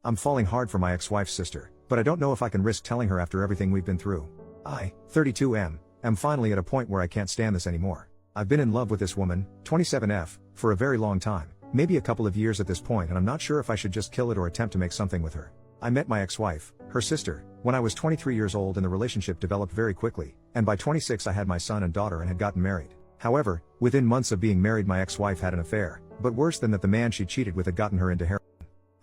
I'm falling hard for my ex-wife's sister, but I don't know if I can risk telling her after everything we've been through. I, 32 am finally at a point where I can't stand this anymore. I've been in love with this woman, 27F, for a very long time, maybe a couple of years at this point, and I'm not sure if I should just kill it or attempt to make something with her. I met my ex-wife, her sister, when I was 23 years old, and the relationship developed very quickly, and by 26 I had my son and daughter and had gotten married. However, within months of being married my ex-wife had an affair, but worse than that, the man she cheated with had gotten her into heroin.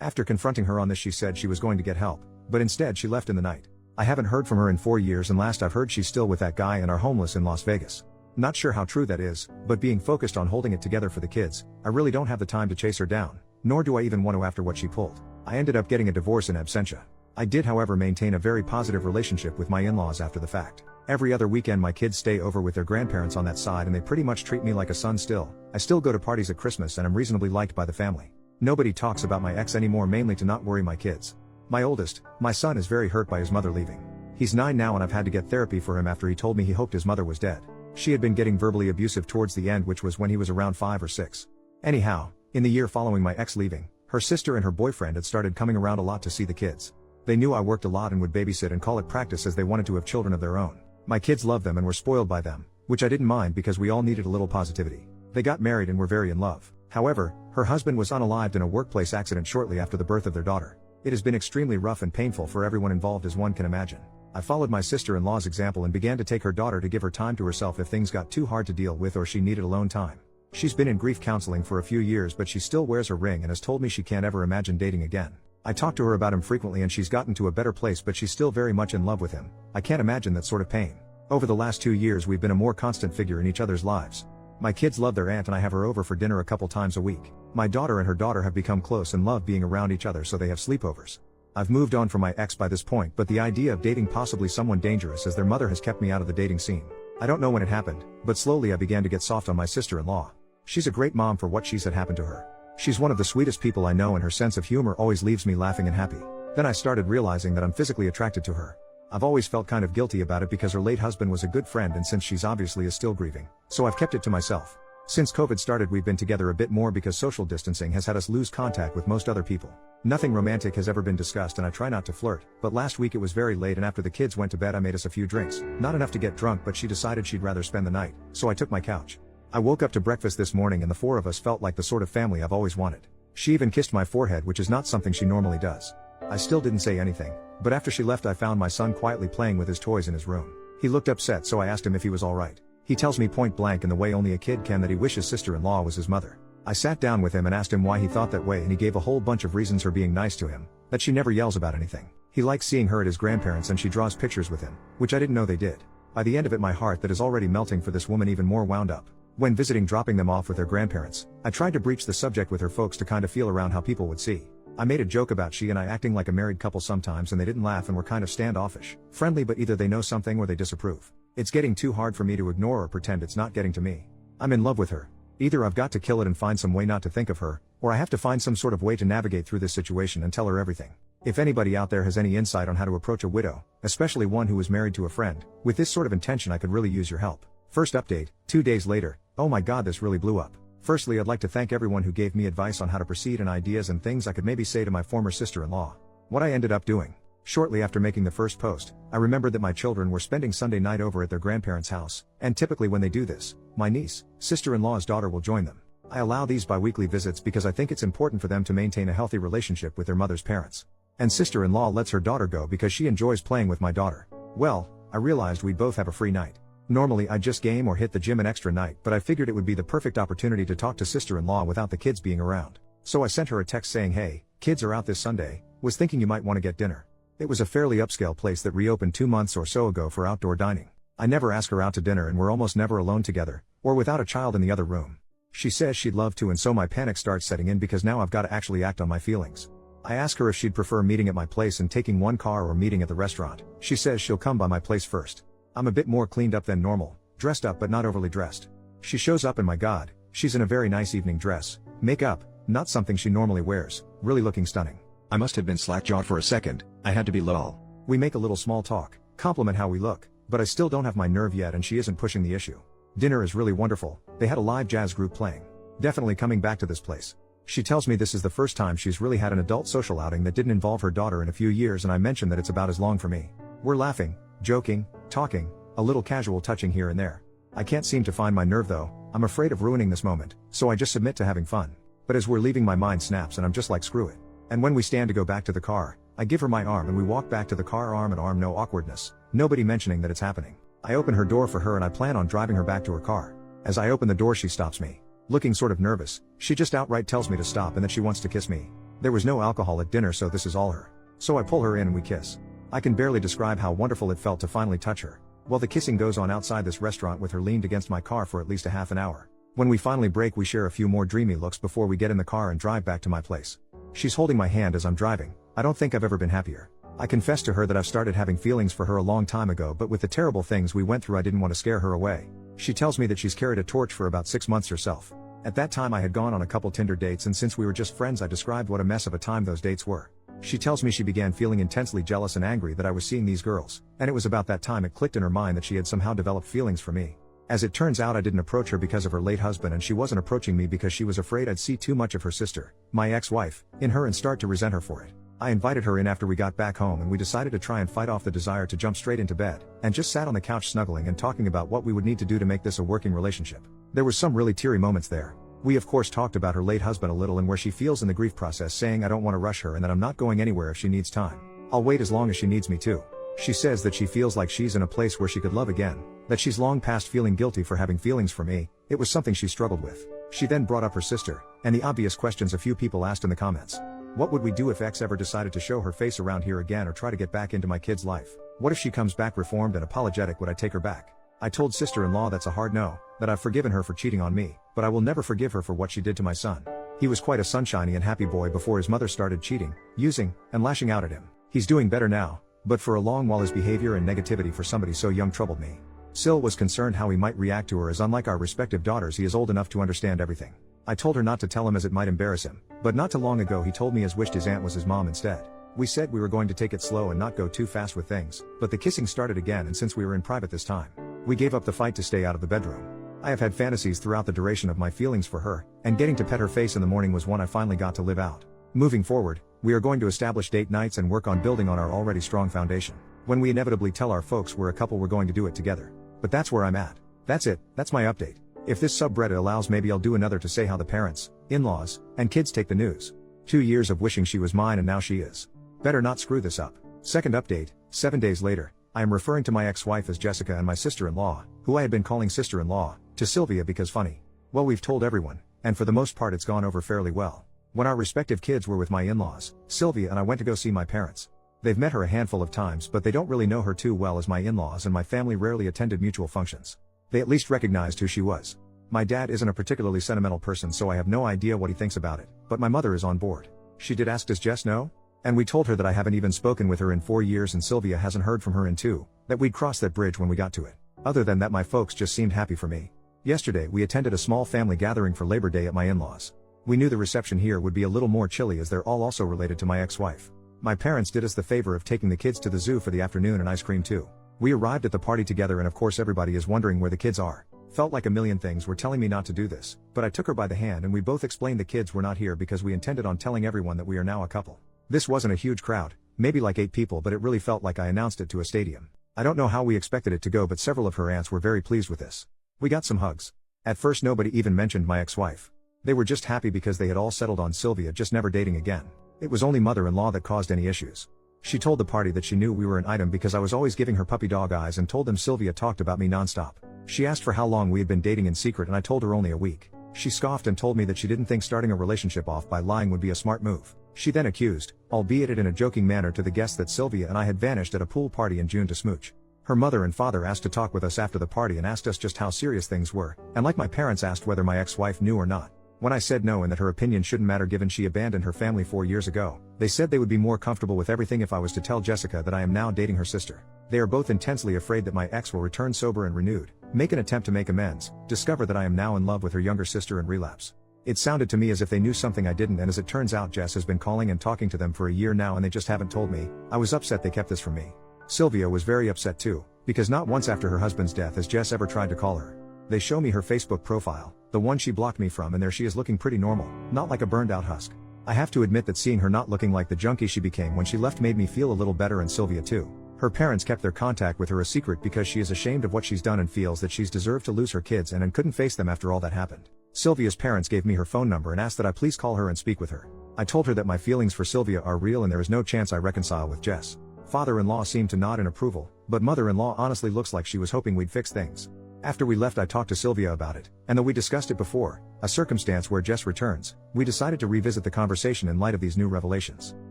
After confronting her on this, she said she was going to get help, but instead she left in the night. I haven't heard from her in 4 years, and last I've heard she's still with that guy and are homeless in Las Vegas. Not sure how true that is, but being focused on holding it together for the kids, I really don't have the time to chase her down, nor do I even want to after what she pulled. I ended up getting a divorce in absentia. I did however maintain a very positive relationship with my in-laws after the fact. Every other weekend my kids stay over with their grandparents on that side, and they pretty much treat me like a son still. I still go to parties at Christmas and I'm reasonably liked by the family. Nobody talks about my ex anymore, mainly to not worry my kids. My oldest, my son, is very hurt by his mother leaving. He's 9 now and I've had to get therapy for him after he told me he hoped his mother was dead. She had been getting verbally abusive towards the end, which was when he was around 5 or 6. Anyhow, in the year following my ex leaving, her sister and her boyfriend had started coming around a lot to see the kids. They knew I worked a lot and would babysit and call it practice, as they wanted to have children of their own. My kids loved them and were spoiled by them, which I didn't mind because we all needed a little positivity. They got married and were very in love. However, her husband was unalived in a workplace accident shortly after the birth of their daughter. It has been extremely rough and painful for everyone involved, as one can imagine. I followed my sister-in-law's example and began to take her daughter to give her time to herself if things got too hard to deal with or she needed alone time. She's been in grief counseling for a few years, but she still wears her ring and has told me she can't ever imagine dating again. I talk to her about him frequently and she's gotten to a better place, but she's still very much in love with him. I can't imagine that sort of pain. Over the last 2 years we've been a more constant figure in each other's lives. My kids love their aunt and I have her over for dinner a couple times a week. My daughter and her daughter have become close and love being around each other, so they have sleepovers. I've moved on from my ex by this point, but the idea of dating possibly someone dangerous as their mother has kept me out of the dating scene. I don't know when it happened, but slowly I began to get soft on my sister-in-law. She's a great mom for what she's had happen to her. She's one of the sweetest people I know and her sense of humor always leaves me laughing and happy. Then I started realizing that I'm physically attracted to her. I've always felt kind of guilty about it because her late husband was a good friend, and since she's obviously is still grieving, so I've kept it to myself. Since COVID started we've been together a bit more because social distancing has had us lose contact with most other people. Nothing romantic has ever been discussed and I try not to flirt, but last week it was very late and after the kids went to bed I made us a few drinks. Not enough to get drunk, but she decided she'd rather spend the night, so I took my couch. I woke up to breakfast this morning and the 4 of us felt like the sort of family I've always wanted. She even kissed my forehead, which is not something she normally does. I still didn't say anything, but after she left I found my son quietly playing with his toys in his room. He looked upset, so I asked him if he was alright. He tells me point blank in the way only a kid can that he wishes sister-in-law was his mother. I sat down with him and asked him why he thought that way, and he gave a whole bunch of reasons for being nice to him. That she never yells about anything. He likes seeing her at his grandparents and she draws pictures with him, which I didn't know they did. By the end of it my heart that is already melting for this woman even more wound up. When visiting, dropping them off with their grandparents, I tried to breach the subject with her folks to kind of feel around how people would see. I made a joke about she and I acting like a married couple sometimes, and they didn't laugh and were kind of standoffish. Friendly, but either they know something or they disapprove. It's getting too hard for me to ignore or pretend it's not getting to me. I'm in love with her. Either I've got to kill it and find some way not to think of her, or I have to find some sort of way to navigate through this situation and tell her everything. If anybody out there has any insight on how to approach a widow, especially one who is married to a friend, with this sort of intention, I could really use your help. First update, 2 days later. Oh my god, this really blew up. Firstly, I'd like to thank everyone who gave me advice on how to proceed and ideas and things I could maybe say to my former sister-in-law. What I ended up doing. Shortly after making the first post, I remembered that my children were spending Sunday night over at their grandparents' house, and typically when they do this, my niece, sister-in-law's daughter, will join them. I allow these bi-weekly visits because I think it's important for them to maintain a healthy relationship with their mother's parents. And sister-in-law lets her daughter go because she enjoys playing with my daughter. Well, I realized we'd both have a free night. Normally I'd just game or hit the gym an extra night, but I figured it would be the perfect opportunity to talk to sister-in-law without the kids being around. So I sent her a text saying, "Hey, kids are out this Sunday, was thinking you might want to get dinner." It was a fairly upscale place that reopened 2 months or so ago for outdoor dining. I never ask her out to dinner and we're almost never alone together, or without a child in the other room. She says she'd love to, and so my panic starts setting in because now I've got to actually act on my feelings. I ask her if she'd prefer meeting at my place and taking one car or meeting at the restaurant. She says she'll come by my place first. I'm a bit more cleaned up than normal, dressed up but not overly dressed. She shows up and my god, she's in a very nice evening dress, makeup, not something she normally wears, really looking stunning. I must have been slack-jawed for a second, I had to be lol. We make a little small talk, compliment how we look, but I still don't have my nerve yet and she isn't pushing the issue. Dinner is really wonderful, they had a live jazz group playing. Definitely coming back to this place. She tells me this is the first time she's really had an adult social outing that didn't involve her daughter in a few years, and I mention that it's about as long for me. We're laughing, joking, talking, a little casual touching here and there. I can't seem to find my nerve though. I'm afraid of ruining this moment, so I just submit to having fun. But as we're leaving, my mind snaps and I'm just like, screw it. And when we stand to go back to the car, I give her my arm and we walk back to the car arm in arm, no awkwardness, nobody mentioning that it's happening. I open her door for her and I plan on driving her back to her car. As I open the door, she stops me. Looking sort of nervous, she just outright tells me to stop and that she wants to kiss me. There was no alcohol at dinner, so this is all her. So I pull her in and we kiss. I can barely describe how wonderful it felt to finally touch her. Well, the kissing goes on outside this restaurant with her leaned against my car for at least a half an hour. When we finally break, we share a few more dreamy looks before we get in the car and drive back to my place. She's holding my hand as I'm driving. I don't think I've ever been happier. I confess to her that I've started having feelings for her a long time ago, but with the terrible things we went through, I didn't want to scare her away. She tells me that she's carried a torch for about 6 months herself. At that time I had gone on a couple Tinder dates, and since we were just friends, I described what a mess of a time those dates were. She tells me she began feeling intensely jealous and angry that I was seeing these girls, and it was about that time it clicked in her mind that she had somehow developed feelings for me. As it turns out, I didn't approach her because of her late husband, and she wasn't approaching me because she was afraid I'd see too much of her sister, my ex-wife, in her and start to resent her for it. I invited her in after we got back home and we decided to try and fight off the desire to jump straight into bed, and just sat on the couch snuggling and talking about what we would need to do to make this a working relationship. There were some really teary moments there. We of course talked about her late husband a little and where she feels in the grief process, saying I don't want to rush her and that I'm not going anywhere if she needs time. I'll wait as long as she needs me to. She says that she feels like she's in a place where she could love again, that she's long past feeling guilty for having feelings for me. It was something she struggled with. She then brought up her sister, and the obvious questions a few people asked in the comments. What would we do if X ever decided to show her face around here again or try to get back into my kid's life? What if she comes back reformed and apologetic? Would I take her back? I told sister-in-law that's a hard no, that I've forgiven her for cheating on me, but I will never forgive her for what she did to my son. He was quite a sunshiny and happy boy before his mother started cheating, using, and lashing out at him. He's doing better now, but for a long while his behavior and negativity for somebody so young troubled me. Sil was concerned how he might react to her, as unlike our respective daughters, he is old enough to understand everything. I told her not to tell him as it might embarrass him, but not too long ago he told me his wished his aunt was his mom instead. We said we were going to take it slow and not go too fast with things, but the kissing started again, and since we were in private this time, we gave up the fight to stay out of the bedroom. I have had fantasies throughout the duration of my feelings for her, and getting to pet her face in the morning was one I finally got to live out. Moving forward, we are going to establish date nights and work on building on our already strong foundation. When we inevitably tell our folks we're a couple, we're going to do it together. But that's where I'm at. That's it, that's my update. If this subreddit allows, maybe I'll do another to say how the parents, in-laws, and kids take the news. 2 years of wishing she was mine and now she is. Better not screw this up. Second update, 7 days later. I am referring to my ex-wife as Jessica and my sister-in-law, who I had been calling sister-in-law, to Sylvia because funny. Well, we've told everyone, and for the most part it's gone over fairly well. When our respective kids were with my in-laws, Sylvia and I went to go see my parents. They've met her a handful of times, but they don't really know her too well, as my in-laws and my family rarely attended mutual functions. They at least recognized who she was. My dad isn't a particularly sentimental person, so I have no idea what he thinks about it, but my mother is on board. She did ask, does Jess know? And we told her that I haven't even spoken with her in 4 years and Sylvia hasn't heard from her in 2, that we'd cross that bridge when we got to it. Other than that, my folks just seemed happy for me. Yesterday we attended a small family gathering for Labor Day at my in-laws. We knew the reception here would be a little more chilly as they're all also related to my ex-wife. My parents did us the favor of taking the kids to the zoo for the afternoon and ice cream too. We arrived at the party together and of course everybody is wondering where the kids are. Felt like a million things were telling me not to do this, but I took her by the hand and we both explained the kids were not here because we intended on telling everyone that we are now a couple. This wasn't a huge crowd, maybe like 8 people, but it really felt like I announced it to a stadium. I don't know how we expected it to go, but several of her aunts were very pleased with this. We got some hugs. At first nobody even mentioned my ex-wife. They were just happy because they had all settled on Sylvia just never dating again. It was only mother-in-law that caused any issues. She told the party that she knew we were an item because I was always giving her puppy dog eyes, and told them Sylvia talked about me nonstop. She asked for how long we had been dating in secret and I told her only a week. She scoffed and told me that she didn't think starting a relationship off by lying would be a smart move. She then accused, albeit it in a joking manner to the guests, that Sylvia and I had vanished at a pool party in June to smooch. Her mother and father asked to talk with us after the party and asked us just how serious things were, and like my parents asked whether my ex-wife knew or not. When I said no and that her opinion shouldn't matter given she abandoned her family 4 years ago, they said they would be more comfortable with everything if I was to tell Jessica that I am now dating her sister. They are both intensely afraid that my ex will return sober and renewed, make an attempt to make amends, discover that I am now in love with her younger sister and relapse. It sounded to me as if they knew something I didn't, and as it turns out Jess has been calling and talking to them for a year now and they just haven't told me. I was upset they kept this from me. Sylvia was very upset too, because not once after her husband's death has Jess ever tried to call her. They show me her Facebook profile, the one she blocked me from, and there she is looking pretty normal, not like a burned out husk. I have to admit that seeing her not looking like the junkie she became when she left made me feel a little better, and Sylvia too. Her parents kept their contact with her a secret because she is ashamed of what she's done and feels that she's deserved to lose her kids and couldn't face them after all that happened. Sylvia's parents gave me her phone number and asked that I please call her and speak with her. I told her that my feelings for Sylvia are real and there is no chance I reconcile with Jess. Father-in-law seemed to nod in approval, but mother-in-law honestly looks like she was hoping we'd fix things. After we left, I talked to Sylvia about it, and though we discussed it before, a circumstance where Jess returns, we decided to revisit the conversation in light of these new revelations.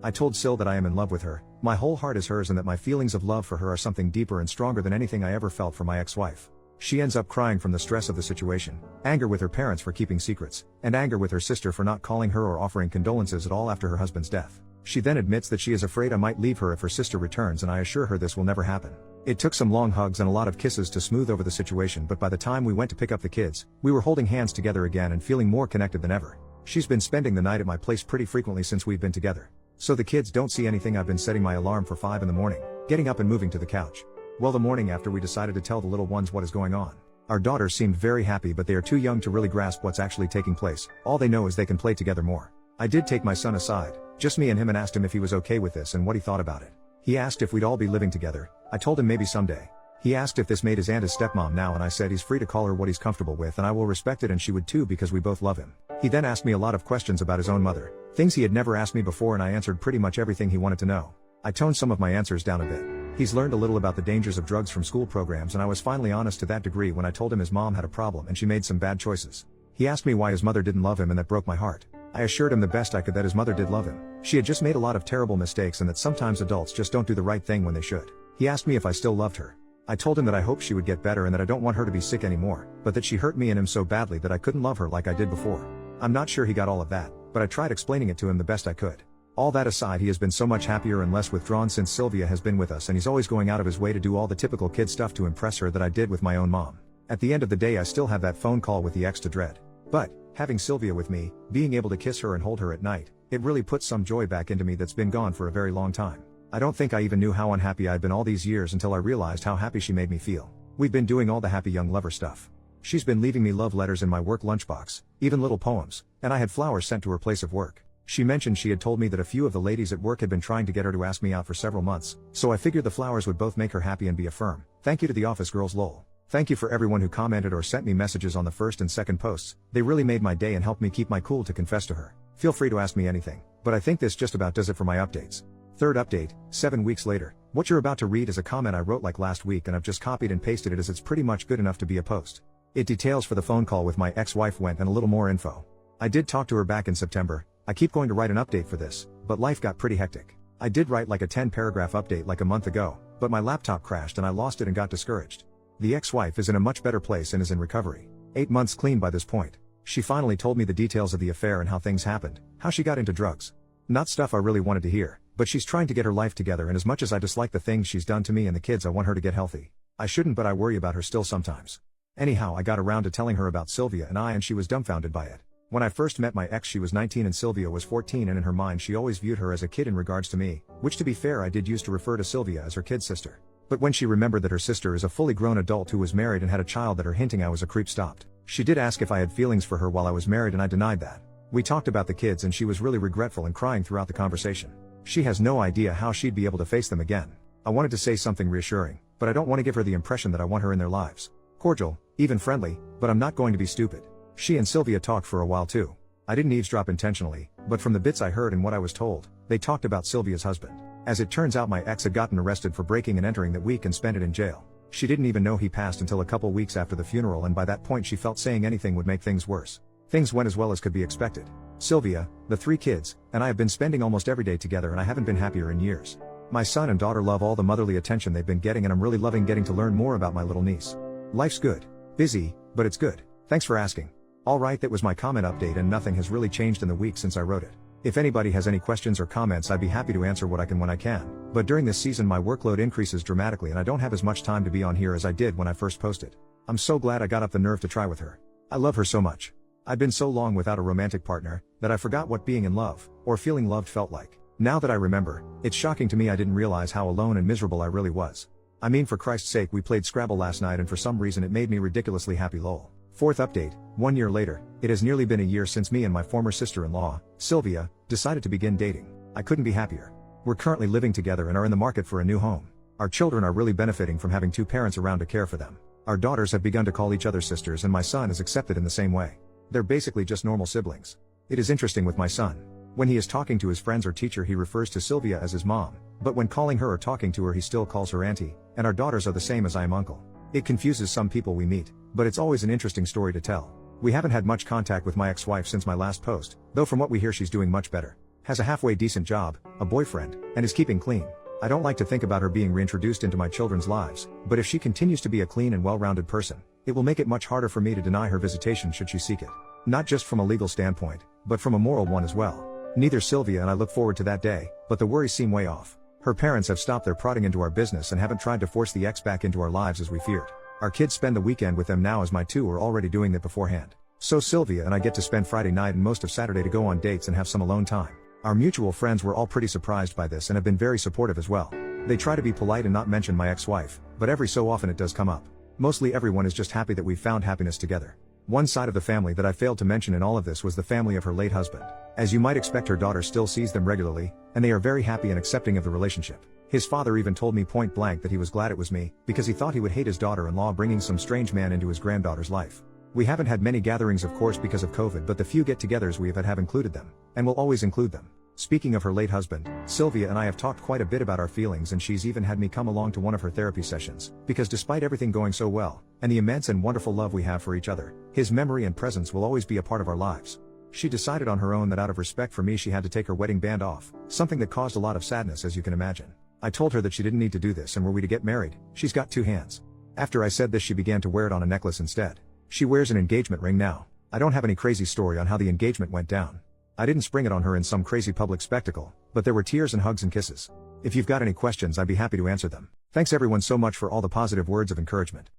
I told Syl that I am in love with her, my whole heart is hers, and that my feelings of love for her are something deeper and stronger than anything I ever felt for my ex-wife. She ends up crying from the stress of the situation, anger with her parents for keeping secrets, and anger with her sister for not calling her or offering condolences at all after her husband's death. She then admits that she is afraid I might leave her if her sister returns, and I assure her this will never happen. It took some long hugs and a lot of kisses to smooth over the situation, but by the time we went to pick up the kids, we were holding hands together again and feeling more connected than ever. She's been spending the night at my place pretty frequently since we've been together. So the kids don't see anything. I've been setting my alarm for 5 in the morning, getting up and moving to the couch. Well, the morning after, we decided to tell the little ones what is going on. Our daughters seemed very happy, but they are too young to really grasp what's actually taking place. All they know is they can play together more. I did take my son aside, just me and him, and asked him if he was okay with this and what he thought about it. He asked if we'd all be living together. I told him maybe someday. He asked if this made his aunt his stepmom now, and I said he's free to call her what he's comfortable with and I will respect it, and she would too because we both love him. He then asked me a lot of questions about his own mother, things he had never asked me before, and I answered pretty much everything he wanted to know. I toned some of my answers down a bit. He's learned a little about the dangers of drugs from school programs, and I was finally honest to that degree when I told him his mom had a problem and she made some bad choices. He asked me why his mother didn't love him, and that broke my heart. I assured him the best I could that his mother did love him. She had just made a lot of terrible mistakes and that sometimes adults just don't do the right thing when they should. He asked me if I still loved her. I told him that I hoped she would get better and that I don't want her to be sick anymore, but that she hurt me and him so badly that I couldn't love her like I did before. I'm not sure he got all of that, but I tried explaining it to him the best I could. All that aside, he has been so much happier and less withdrawn since Sylvia has been with us, and he's always going out of his way to do all the typical kid stuff to impress her that I did with my own mom. At the end of the day, I still have that phone call with the ex to dread. But, having Sylvia with me, being able to kiss her and hold her at night, it really puts some joy back into me that's been gone for a very long time. I don't think I even knew how unhappy I'd been all these years until I realized how happy she made me feel. We've been doing all the happy young lover stuff. She's been leaving me love letters in my work lunchbox, even little poems, and I had flowers sent to her place of work. She mentioned she had told me that a few of the ladies at work had been trying to get her to ask me out for several months, so I figured the flowers would both make her happy and be a firm thank you to the office girls, lol. Thank you for everyone who commented or sent me messages on the first and second posts. They really made my day and helped me keep my cool to confess to her. Feel free to ask me anything, but I think this just about does it for my updates. Third update, 7 weeks later. What you're about to read is a comment I wrote like last week, and I've just copied and pasted it as it's pretty much good enough to be a post. It details for the phone call with my ex-wife went and a little more info. I did talk to her back in September. I keep going to write an update for this, but life got pretty hectic. I did write like a 10-paragraph update like a month ago, but my laptop crashed and I lost it and got discouraged. The ex-wife is in a much better place and is in recovery. 8 months clean by this point. She finally told me the details of the affair and how things happened, how she got into drugs. Not stuff I really wanted to hear, but she's trying to get her life together, and as much as I dislike the things she's done to me and the kids, I want her to get healthy. I shouldn't, but I worry about her still sometimes. Anyhow, I got around to telling her about Sylvia and she was dumbfounded by it. When I first met my ex, she was 19 and Sylvia was 14, and in her mind she always viewed her as a kid in regards to me, which to be fair I did use to refer to Sylvia as her kid sister. But when she remembered that her sister is a fully grown adult who was married and had a child, that her hinting I was a creep stopped. She did ask if I had feelings for her while I was married, and I denied that. We talked about the kids and she was really regretful and crying throughout the conversation. She has no idea how she'd be able to face them again. I wanted to say something reassuring, but I don't want to give her the impression that I want her in their lives. Cordial, even friendly, but I'm not going to be stupid. She and Sylvia talked for a while too. I didn't eavesdrop intentionally, but from the bits I heard and what I was told, they talked about Sylvia's husband. As it turns out, my ex had gotten arrested for breaking and entering that week and spent it in jail. She didn't even know he passed until a couple weeks after the funeral, and by that point she felt saying anything would make things worse. Things went as well as could be expected. Sylvia, the 3 kids, and I have been spending almost every day together, and I haven't been happier in years. My son and daughter love all the motherly attention they've been getting, and I'm really loving getting to learn more about my little niece. Life's good. Busy, but it's good. Thanks for asking. Alright, that was my comment update, and nothing has really changed in the week since I wrote it. If anybody has any questions or comments, I'd be happy to answer what I can when I can, but during this season my workload increases dramatically and I don't have as much time to be on here as I did when I first posted. I'm so glad I got up the nerve to try with her. I love her so much. I've been so long without a romantic partner, that I forgot what being in love, or feeling loved felt like. Now that I remember, it's shocking to me I didn't realize how alone and miserable I really was. I mean, for Christ's sake, we played Scrabble last night and for some reason it made me ridiculously happy lol. Fourth update, 1 year later, it has nearly been a year since me and my former sister-in-law, Sylvia, decided to begin dating. I couldn't be happier. We're currently living together and are in the market for a new home. Our children are really benefiting from having two parents around to care for them. Our daughters have begun to call each other sisters and my son is accepted in the same way. They're basically just normal siblings. It is interesting with my son. When he is talking to his friends or teacher he refers to Sylvia as his mom, but when calling her or talking to her he still calls her auntie, and our daughters are the same as I am uncle. It confuses some people we meet, but it's always an interesting story to tell. We haven't had much contact with my ex-wife since my last post, though from what we hear she's doing much better. Has a halfway decent job, a boyfriend, and is keeping clean. I don't like to think about her being reintroduced into my children's lives, but if she continues to be a clean and well-rounded person, it will make it much harder for me to deny her visitation should she seek it. Not just from a legal standpoint, but from a moral one as well. Neither Sylvia and I look forward to that day, but the worries seem way off. Her parents have stopped their prodding into our business and haven't tried to force the ex back into our lives as we feared. Our kids spend the weekend with them now as my two were already doing that beforehand. So Sylvia and I get to spend Friday night and most of Saturday to go on dates and have some alone time. Our mutual friends were all pretty surprised by this and have been very supportive as well. They try to be polite and not mention my ex-wife, but every so often it does come up. Mostly everyone is just happy that we've found happiness together. One side of the family that I failed to mention in all of this was the family of her late husband. As you might expect, her daughter still sees them regularly, and they are very happy and accepting of the relationship. His father even told me point blank that he was glad it was me, because he thought he would hate his daughter-in-law bringing some strange man into his granddaughter's life. We haven't had many gatherings of course because of COVID, but the few get-togethers we have included them, and will always include them. Speaking of her late husband, Sylvia and I have talked quite a bit about our feelings and she's even had me come along to one of her therapy sessions, because despite everything going so well, and the immense and wonderful love we have for each other, his memory and presence will always be a part of our lives. She decided on her own that out of respect for me she had to take her wedding band off, something that caused a lot of sadness as you can imagine. I told her that she didn't need to do this and were we to get married, she's got two hands. After I said this she began to wear it on a necklace instead. She wears an engagement ring now. I don't have any crazy story on how the engagement went down. I didn't spring it on her in some crazy public spectacle, but there were tears and hugs and kisses. If you've got any questions I'd be happy to answer them. Thanks everyone so much for all the positive words of encouragement.